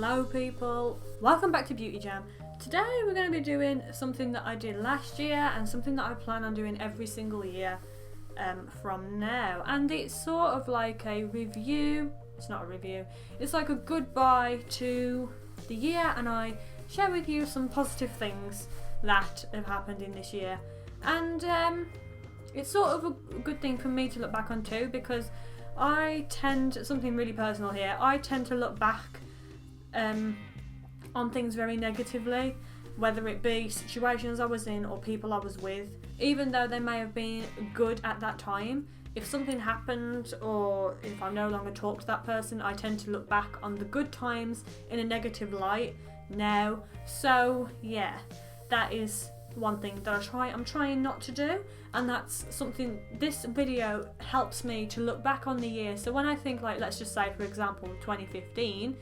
Hello people, welcome back to Beauty Jam. Today we're going to be doing something that I did last year and something that I plan on doing every single year from now, and it's sort of like a review. It's not a review, it's like a goodbye to the year, and I share with you some positive things that have happened in this year, and it's sort of a good thing for me to look back on too, because I tend, something really personal here, I tend to look back on things very negatively, whether it be situations I was in or people I was with, even though they may have been good at that time. If something happened or if I no longer talk to that person, I tend to look back on the good times in a negative light now. So yeah, that is one thing that I'm trying not to do, and that's something this video helps me to look back on the year. So when I think, like, let's just say for example 2015,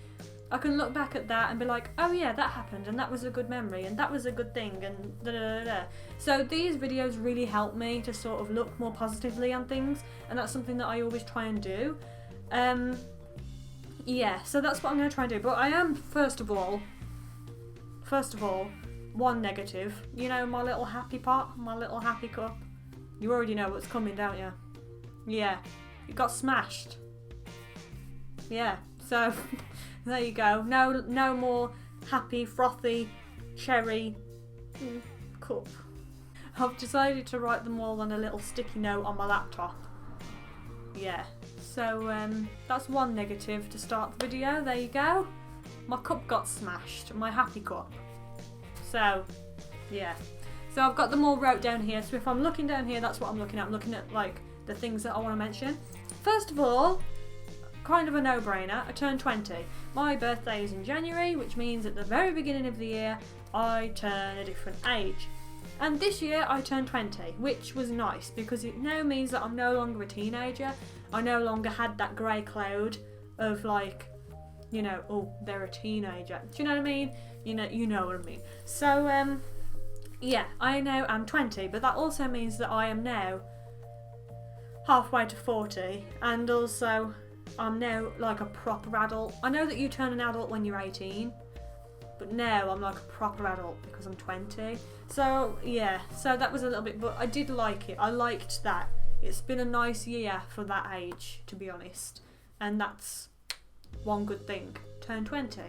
I can look back at that and be like, oh yeah, that happened and that was a good memory and that was a good thing and da da da da. So these videos really help me to sort of look more positively on things, and that's something that I always try and do. Yeah, so that's what I'm going to try and do. But I am, first of all, one negative. You know, my little happy pot, my little happy cup. You already know what's coming, don't you? Yeah, it got smashed. Yeah, so there you go. No more happy, frothy, cherry cup. I've decided to write them all on a little sticky note on my laptop. Yeah, so that's one negative to start the video. There you go. My cup got smashed, my happy cup. So, yeah. So I've got them all wrote down here. So if I'm looking down here, that's what I'm looking at. I'm looking at, like, the things that I want to mention. First of all, kind of a no-brainer, I turned 20. My birthday is in January, which means at the very beginning of the year, I turn a different age. And this year, I turned 20, which was nice, because it now means that I'm no longer a teenager. I no longer had that grey cloud of, like, you know, oh, they're a teenager. Do you know what I mean? You know what I mean. So, yeah, I now am 20, but that also means that I am now halfway to 40, and also I'm now like a proper adult. I know that you turn an adult when you're 18, but now I'm like a proper adult because I'm 20. So, yeah, so that was a little bit, but I did like it. I liked that. It's been a nice year for that age, to be honest, and that's one good thing. Turn 20.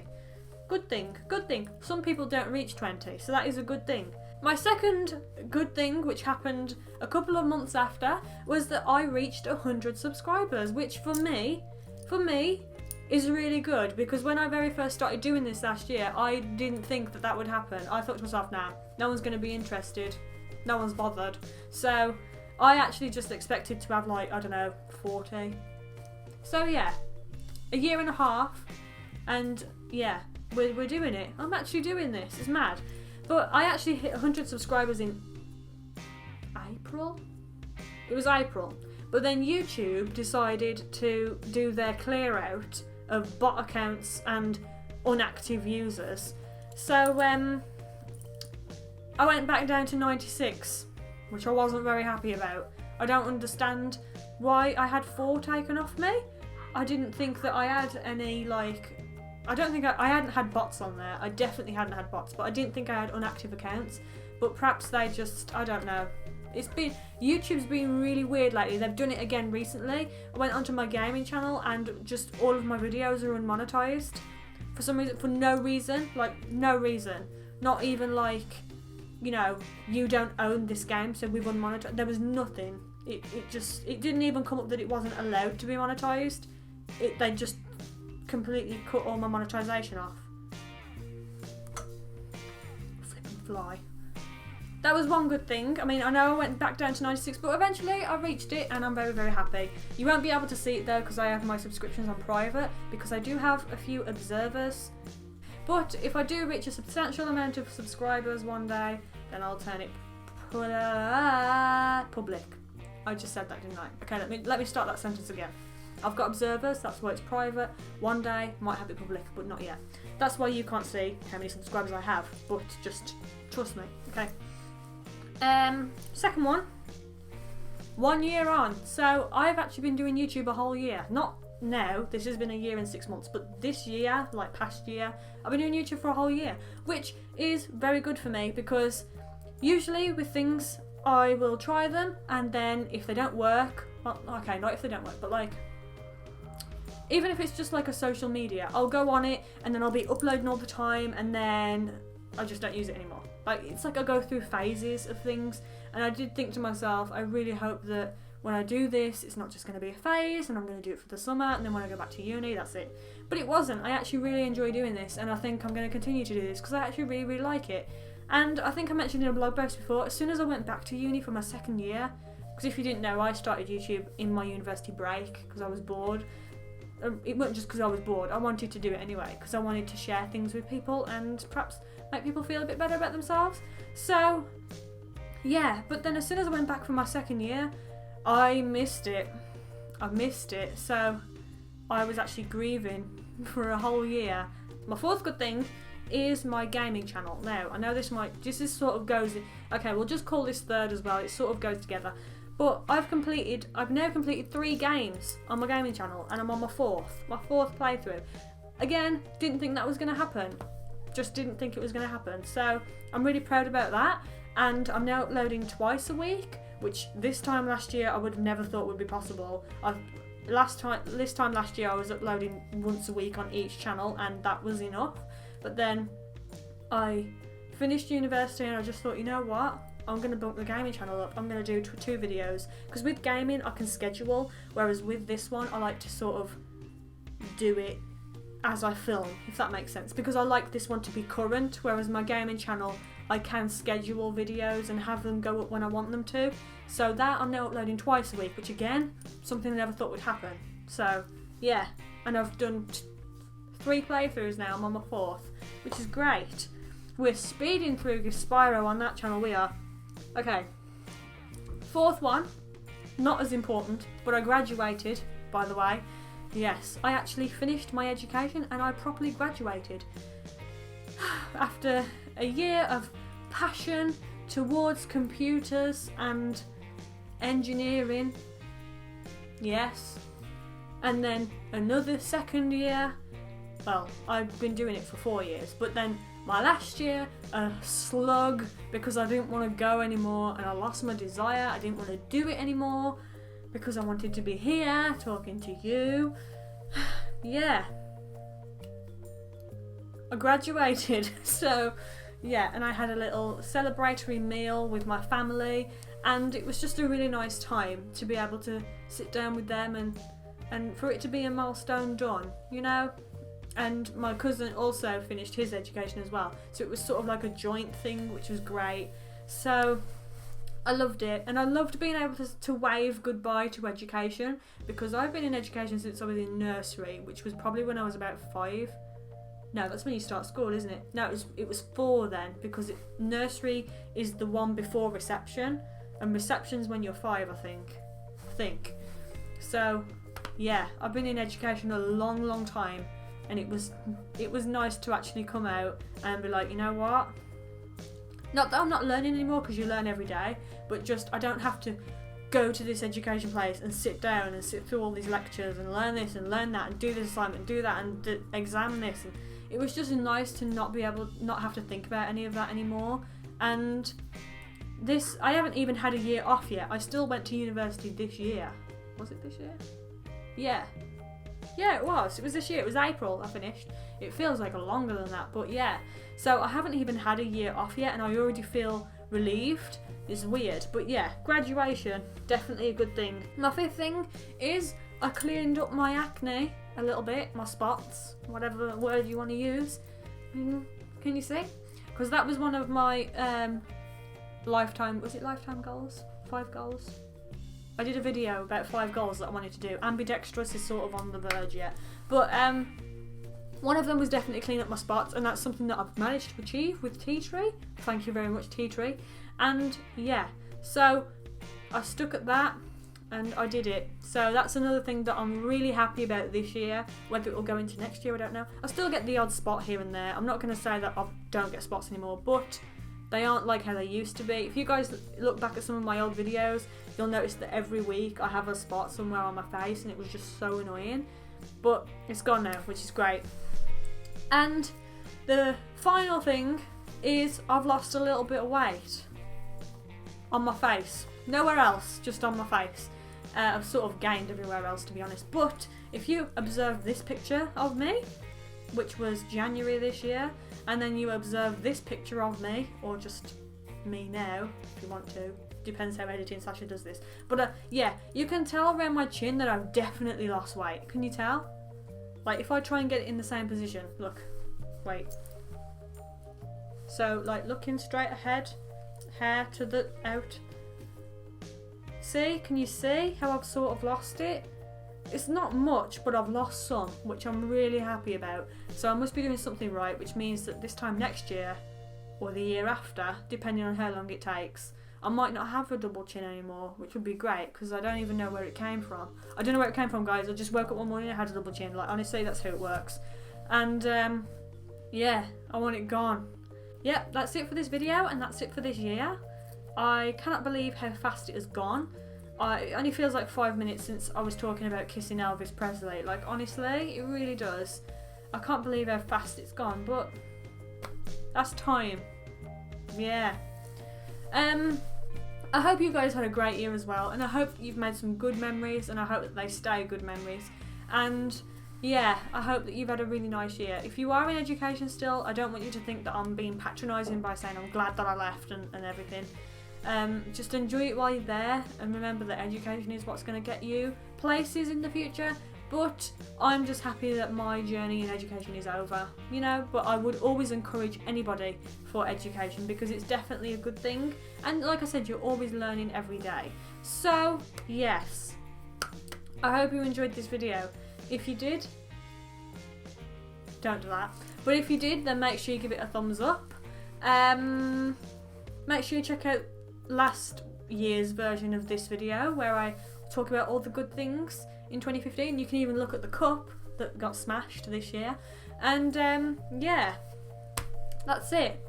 Good thing, good thing. Some people don't reach 20, so that is a good thing. My second good thing, which happened a couple of months after, was that I reached 100 subscribers, which for me, is really good, because when I very first started doing this last year, I didn't think that would happen. I thought to myself, nah, no one's going to be interested, no one's bothered. So I actually just expected to have, like, I don't know, 40. So yeah, a year and a half, and yeah, we're doing it. I'm actually doing this. It's mad. But I actually hit 100 subscribers in April? It was April. But then YouTube decided to do their clear out of bot accounts and inactive users. So I went back down to 96, which I wasn't very happy about. I don't understand why I had 4 taken off me. I didn't think that I had any, like, I don't think I hadn't had bots on there. I definitely hadn't had bots, but I didn't think I had inactive accounts. But perhaps they just, I don't know. YouTube's been really weird lately. They've done it again recently. I went onto my gaming channel and just all of my videos are unmonetized. For some reason, for no reason. Like, no reason. Not even like, you know, you don't own this game, so we've unmonetized. There was nothing. It didn't even come up that it wasn't allowed to be monetized. They just completely cut all my monetization off. Flipping fly. That was one good thing. I mean, I know I went back down to 96, but eventually I reached it and I'm very, very happy. You won't be able to see it though, because I have my subscriptions on private, because I do have a few observers. But if I do reach a substantial amount of subscribers one day, then I'll turn it public. I just said that, didn't I? Okay, let me start that sentence again. I've got observers, that's why it's private. One day, might have it public, but not yet. That's why you can't see how many subscribers I have, but just trust me, okay? Second one, 1 year on. So I've actually been doing YouTube a whole year. Not now, this has been a year and 6 months, but this year, like past year, I've been doing YouTube for a whole year, which is very good for me, because usually with things, I will try them, and then if they don't work, well, okay, not if they don't work, but like, even if it's just like a social media, I'll go on it, and then I'll be uploading all the time, and then I just don't use it anymore. Like, it's like I go through phases of things, and I did think to myself, I really hope that when I do this, it's not just going to be a phase, and I'm going to do it for the summer, and then when I go back to uni, that's it. But it wasn't. I actually really enjoy doing this, and I think I'm going to continue to do this, because I actually really, really like it. And I think I mentioned in a blog post before, as soon as I went back to uni for my second year, because if you didn't know, I started YouTube in my university break, because I was bored. It wasn't just because I was bored, I wanted to do it anyway, because I wanted to share things with people, and perhaps make people feel a bit better about themselves. So, yeah, but then as soon as I went back for my second year, I missed it. So I was actually grieving for a whole year. My fourth good thing is my gaming channel. Now, I know this is sort of goes, okay, we'll just call this third as well, it sort of goes together. But I've now completed 3 games on my gaming channel, and I'm on my fourth playthrough. Again, didn't think that was going to happen. Just didn't think it was going to happen. So I'm really proud about that, and I'm now uploading twice a week, which this time last year I would have never thought would be possible. This time last year I was uploading once a week on each channel, and that was enough. But then I finished university, and I just thought, you know what? I'm going to bump the gaming channel up. I'm going to do 2 videos, because with gaming I can schedule, whereas with this one I like to sort of do it as I film, if that makes sense, because I like this one to be current, whereas my gaming channel I can schedule videos and have them go up when I want them to. So that I'm now uploading twice a week, which again, something I never thought would happen. So yeah, and I've done 3 playthroughs now. I'm on my 4th, which is great. We're speeding through Spyro on that channel, we are. Okay, 4th one, not as important, but I graduated, by the way. Yes, I actually finished my education, and I properly graduated. After a year of passion towards computers and engineering, yes, and then another second year. Well, I've been doing it for 4 years, but then my last year, a slug, because I didn't want to go anymore, and I lost my desire. I didn't want to do it anymore, because I wanted to be here talking to you. Yeah, I graduated. So yeah, and I had a little celebratory meal with my family, and it was just a really nice time to be able to sit down with them, and for it to be a milestone done, you know. And my cousin also finished his education as well, so it was sort of like a joint thing, which was great. So I loved it, and I loved being able to wave goodbye to education, because I've been in education since I was in nursery, which was probably when I was about 5. No, that's when you start school, isn't it? No, it was 4 then, because nursery is the one before reception, and reception's when you're 5, I think. So yeah, I've been in education a long time, and it was nice to actually come out and be like, you know what? Not that I'm not learning anymore, because you learn every day, but just I don't have to go to this education place and sit down and sit through all these lectures and learn this and learn that and do this assignment and do that and examine this. And it was just nice to not have to think about any of that anymore. And this, I haven't even had a year off yet. I still went to university this year. Was it this year? Yeah, it was. It was this year. It was April I finished. It feels like a longer than that, but yeah. So I haven't even had a year off yet, and I already feel relieved. It's weird, but yeah, graduation, definitely a good thing. My 5th thing is I cleaned up my acne a little bit, my spots, whatever word you want to use. Can you see? Because that was one of my lifetime goals? 5 goals? I did a video about 5 goals that I wanted to do. Ambidextrous is sort of on the verge yet. But one of them was definitely clean up my spots, and that's something that I've managed to achieve with Tea Tree. Thank you very much, Tea Tree. And yeah, so I stuck at that, and I did it. So that's another thing that I'm really happy about this year. Whether it will go into next year, I don't know. I still get the odd spot here and there. I'm not going to say that I don't get spots anymore, but they aren't like how they used to be. If you guys look back at some of my old videos, you'll notice that every week I have a spot somewhere on my face, and it was just so annoying. but it's gone now, which is great. And the final thing is I've lost a little bit of weight on my face. Nowhere else, just on my face. I've sort of gained everywhere else, to be honest. But if you observe this picture of me, which was January this year, and then you observe this picture of me, or just me now, if you want to. Depends how editing Sacha does this. But yeah, you can tell around my chin that I've definitely lost weight. Can you tell? Like, if I try and get it in the same position, look, wait. So, like, looking straight ahead, hair to the out. See? Can you see how I've sort of lost it? It's not much, but I've lost some, which I'm really happy about. So I must be doing something right, which means that this time next year, or the year after, depending on how long it takes, I might not have a double chin anymore, which would be great, because I don't even know where it came from. I don't know where it came from, guys. I just woke up one morning and I had a double chin. Like, honestly, that's how it works. And, yeah, I want it gone. Yep, that's it for this video, and that's it for this year. I cannot believe how fast it has gone. It only feels like 5 minutes since I was talking about kissing Elvis Presley. Like, honestly, it really does. I can't believe how fast it's gone, but that's time. Yeah. I hope you guys had a great year as well, and I hope you've made some good memories, and I hope that they stay good memories. And yeah, I hope that you've had a really nice year. If you are in education still, I don't want you to think that I'm being patronising by saying I'm glad that I left and everything. Just enjoy it while you're there, and remember that education is what's going to get you places in the future. But I'm just happy that my journey in education is over, you know. But I would always encourage anybody for education, because it's definitely a good thing, and like I said, you're always learning every day. So yes, I hope you enjoyed this video. If you did, don't do that, but if you did, then make sure you give it a thumbs up. Make sure you check out last year's version of this video, where I talk about all the good things in 2015. You can even look at the cup that got smashed this year. And yeah, that's it.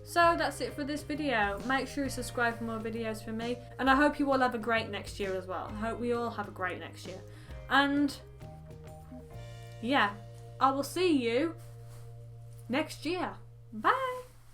So that's it for this video. Make sure you subscribe for more videos from me, and I hope you all have a great next year as well. I hope we all have a great next year. And yeah, I will see you next year. Bye.